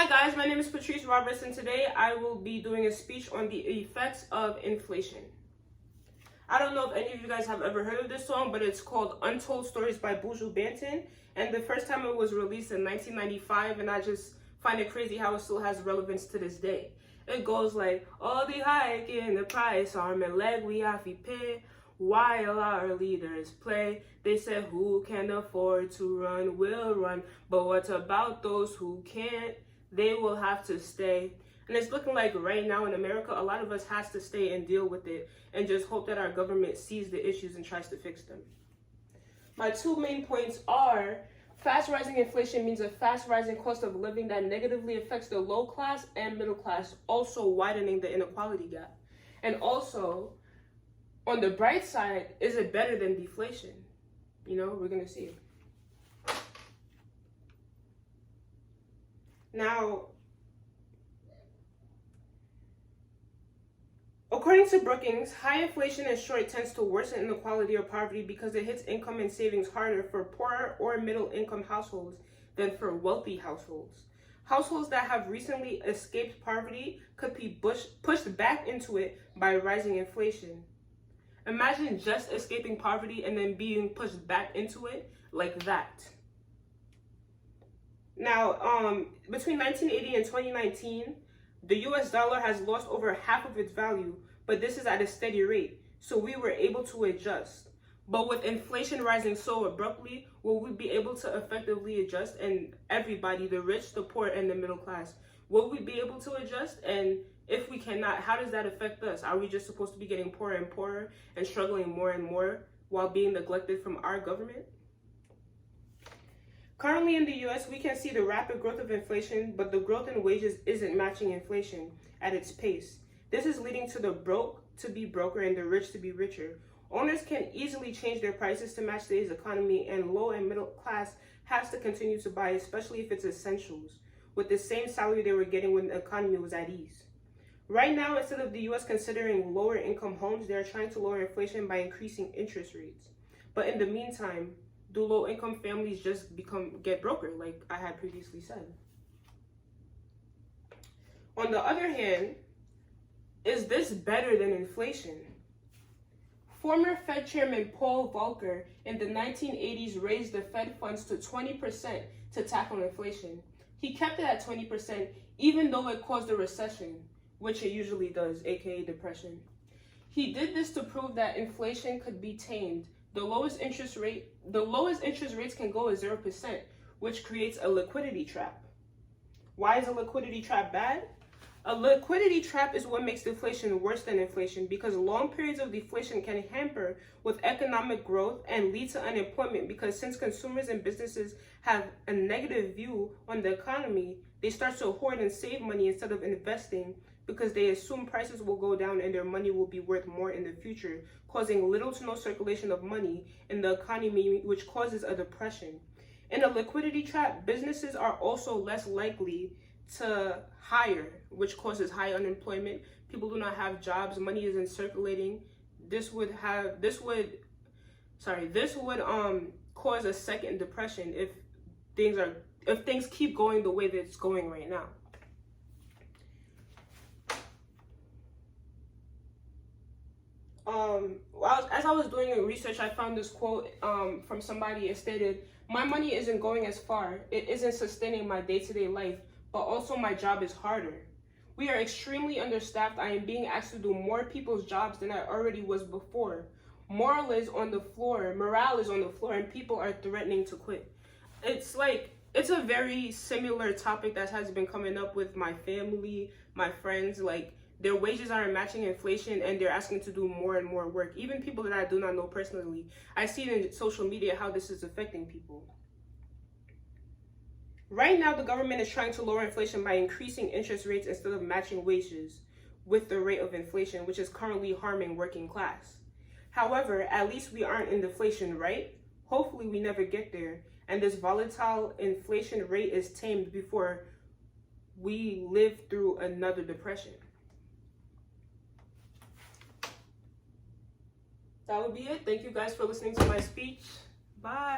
Hi guys, my name is Patryce Roberts, and today I will be doing a speech on the effects of inflation. I don't know if any of you guys have ever heard of this song, but it's called Untold Stories by Buju Banton, and the first time it was released in 1995, and I just find it crazy how it still has relevance to this day. It goes like, all the hike in the price, arm and leg we have to pay, while our leaders play. They said who can afford to run will run, but what about those who can't? They will have to stay. And it's looking like right now in America, a lot of us has to stay and deal with it and just hope that our government sees the issues and tries to fix them. My two main points are fast rising inflation means a fast rising cost of living that negatively affects the low class and middle class, also widening the inequality gap. And also, on the bright side, is it better than deflation? You know, we're going to see. Now, according to Brookings, high inflation in short tends to worsen inequality or poverty because it hits income and savings harder for poorer or middle income households than for wealthy households. Households that have recently escaped poverty could be pushed back into it by rising inflation. Imagine just escaping poverty and then being pushed back into it like that. Now, between 1980 and 2019, the US dollar has lost over half of its value, but this is at a steady rate, so we were able to adjust. But with inflation rising so abruptly, will we be able to effectively adjust? And everybody, the rich, the poor, and the middle class, will we be able to adjust? And if we cannot, how does that affect us? Are we just supposed to be getting poorer and poorer and struggling more and more while being neglected from our government? Currently in the US, we can see the rapid growth of inflation, but the growth in wages isn't matching inflation at its pace. This is leading to the broke to be broker and the rich to be richer. Owners can easily change their prices to match today's economy, and low and middle class has to continue to buy, especially if it's essentials, with the same salary they were getting when the economy was at ease. Right now, instead of the US considering lower income homes, they are trying to lower inflation by increasing interest rates. But in the meantime, do low income families just get broker, like I had previously said? On the other hand, is this better than inflation? Former Fed Chairman Paul Volcker in the 1980s raised the Fed funds to 20% to tackle inflation. He kept it at 20% even though it caused a recession, which it usually does, aka depression. He did this to prove that inflation could be tamed. The lowest interest rates can go at 0%, which creates a liquidity trap. Why is a liquidity trap bad? A liquidity trap is what makes deflation worse than inflation, because long periods of deflation can hamper with economic growth and lead to unemployment, because since consumers and businesses have a negative view on the economy, they start to hoard and save money instead of investing, because they assume prices will go down and their money will be worth more in the future, causing little to no circulation of money in the economy, which causes a depression. In a liquidity trap, businesses are also less likely to hire, which causes high unemployment. People do not have jobs, money isn't circulating. This would cause a second depression if things keep going the way that it's going right now. As I was doing research, I found this quote from somebody. It stated, "My money isn't going as far. It isn't sustaining my day-to-day life, but also my job is harder. We are extremely understaffed. I am being asked to do more people's jobs than I already was before. Morale is on the floor, and people are threatening to quit." It's a very similar topic that has been coming up with my family, my friends. Like, their wages aren't matching inflation and they're asking to do more and more work. Even people that I do not know personally, I see it in social media how this is affecting people. Right now, the government is trying to lower inflation by increasing interest rates instead of matching wages with the rate of inflation, which is currently harming working class. However, at least we aren't in deflation, right? Hopefully we never get there, and this volatile inflation rate is tamed before we live through another depression. That would be it. Thank you guys for listening to my speech. Bye.